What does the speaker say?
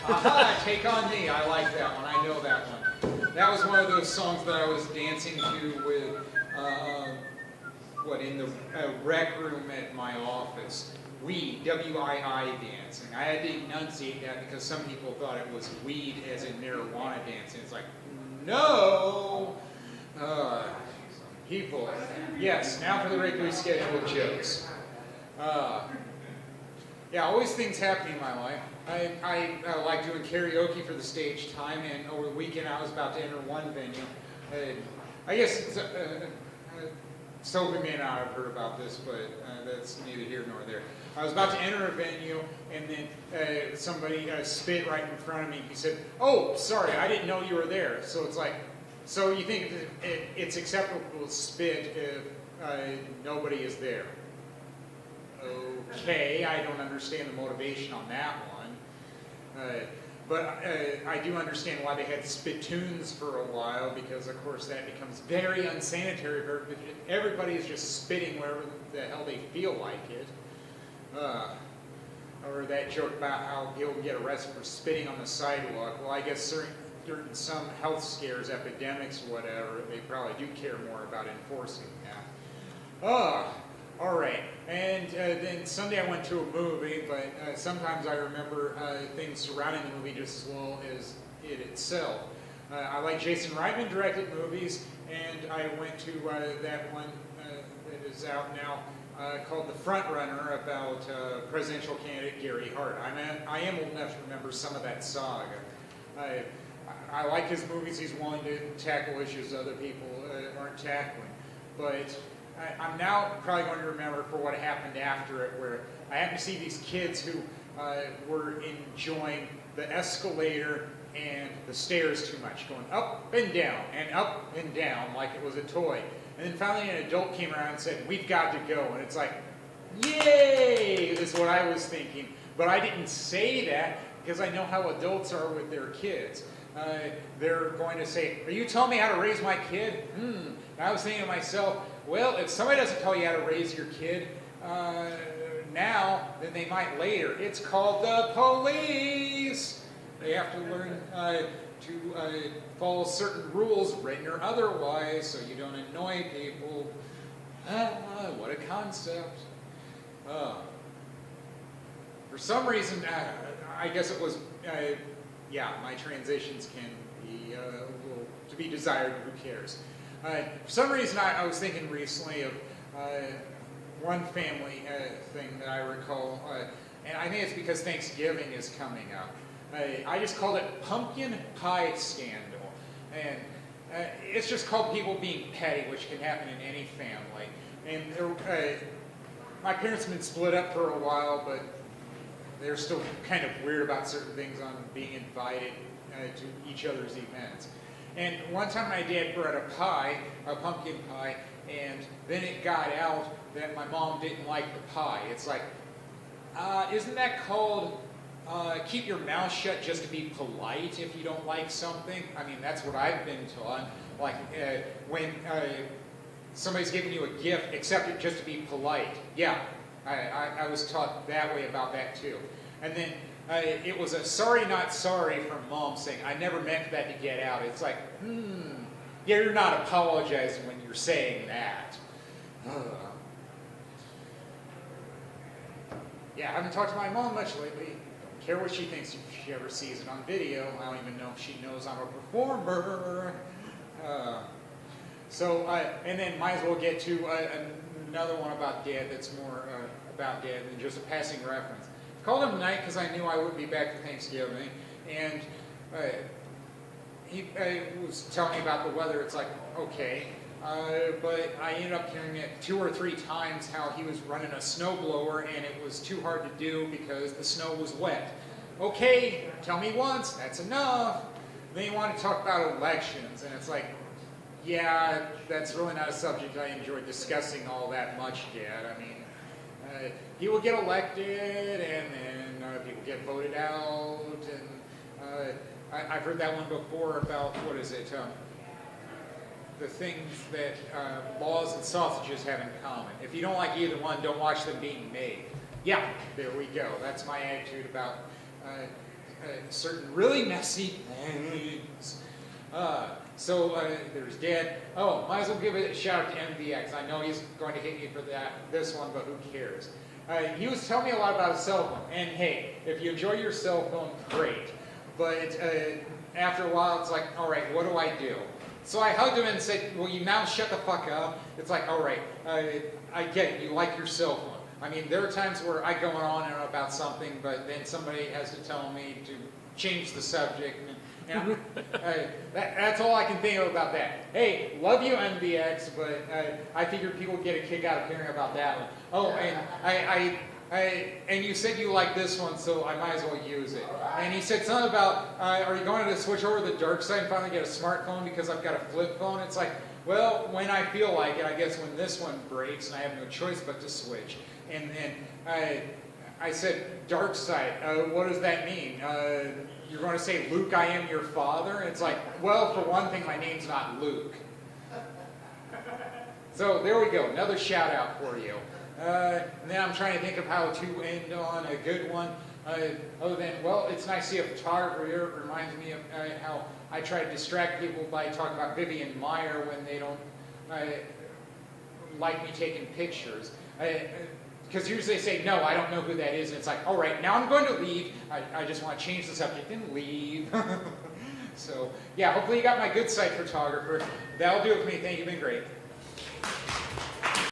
Aha, Take On Me. I like that one. I know that one. That was one of those songs that I was dancing to with, in the rec room at my office. Weed, W-I-I dancing. I had to enunciate that because some people thought it was weed as in marijuana dancing. It's like, no! People. Yes, now for the regularly scheduled jokes. Yeah, always things happening in my life. I like doing karaoke for the stage time, and over the weekend I was about to enter one venue. I guess some of you may not have heard about this, but that's neither here nor there. I was about to enter a venue, and then somebody spit right in front of me. He said, "Oh, sorry, I didn't know you were there." So it's like, so you think it's acceptable to spit if nobody is there? Okay, I don't understand the motivation on that one. But I do understand why they had spittoons for a while, because of course that becomes very unsanitary. Everybody is just spitting wherever the hell they feel like it. Or that joke about how people can get arrested for spitting on the sidewalk. Well, I guess during some health scares, epidemics, whatever, they probably do care more about enforcing that. All right. And then Sunday I went to a movie, but sometimes I remember things surrounding the movie just as well as it itself. I like Jason Reitman directed movies, and I went to that one that is out now called The Front Runner about presidential candidate Gary Hart. I am old enough to remember some of that saga. I like his movies. He's willing to tackle issues other people aren't tackling. But I'm now probably going to remember for what happened after it, where I happened to see these kids who were enjoying the escalator and the stairs too much, going up and down like it was a toy. And then finally an adult came around and said, "We've got to go." And it's like, yay, is what I was thinking. But I didn't say that because I know how adults are with their kids. They're going to say, "Are you telling me how to raise my kid?" And I was thinking to myself, well, if somebody doesn't tell you how to raise your kid now, then they might later. It's called the police. They have to learn to follow certain rules, written or otherwise, so you don't annoy people. What a concept. For some reason, I guess it was, my transitions can be a little to be desired, who cares. For some reason, I was thinking recently of one family thing that I recall, and I think it's because Thanksgiving is coming up. I just called it Pumpkin Pie Scandal. And it's just called people being petty, which can happen in any family. And my parents have been split up for a while, but they're still kind of weird about certain things on being invited to each other's events. And one time my dad brought a pumpkin pie, and then it got out that my mom didn't like the pie. It's like, isn't that called keep your mouth shut just to be polite if you don't like something? I mean, that's what I've been taught. Like when somebody's giving you a gift, accept it just to be polite. Yeah, I was taught that way about that too. And then it was a sorry not sorry from Mom saying, "I never meant that to get out." It's like, yeah, you're not apologizing when you're saying that. Yeah, I haven't talked to my mom much lately. Don't care what she thinks if she ever sees it on video. I don't even know if she knows I'm a performer. And then might as well get to another one about Dad that's more about Dad than just a passing reference. Called him tonight because I knew I wouldn't be back for Thanksgiving, and he was telling me about the weather. It's like, okay, but I ended up hearing it 2 or 3 times how he was running a snowblower and it was too hard to do because the snow was wet. Okay, tell me once, that's enough. Then you want to talk about elections, and it's like, yeah, that's really not a subject I enjoy discussing all that much, Dad. I mean, people get elected, and then people get voted out, and I've heard that one before about, what is it, the things that laws and sausages have in common. If you don't like either one, don't watch them being made. Yeah, there we go. That's my attitude about certain really messy things. There's Dad. Oh, might as well give a shout out to MVX. I know he's going to hit me for this one, but who cares? He was telling me a lot about his cell phone. And hey, if you enjoy your cell phone, great. But after a while, it's like, all right, what do I do? So I hugged him and said, well, you now shut the fuck up. It's like, all right, I get it. You like your cell phone. I mean, there are times where I go on and on about something, but then somebody has to tell me to change the subject. And, that's all I can think of about that. Hey, love you, MVX, but I figured people would get a kick out of hearing about that one. Oh, and and you said you like this one, so I might as well use it. And he said something about, are you going to switch over to the dark side and finally get a smartphone because I've got a flip phone? It's like, well, when I feel like it, I guess when this one breaks and I have no choice but to switch. And then I said, dark side, what does that mean? You're going to say, Luke, I am your father? And it's like, well, for one thing, my name's not Luke. So there we go, another shout out for you. And then I'm trying to think of how to end on a good one. Other than, well, it's nice to see a photographer here. It reminds me of how I try to distract people by talking about Vivian Meyer when they don't like me taking pictures. Because usually they say, no, I don't know who that is. And it's like, all right, now I'm going to leave. I just want to change the subject and leave. So, yeah, hopefully you got my good side photographer. That'll do it for me. Thank you. You've been great.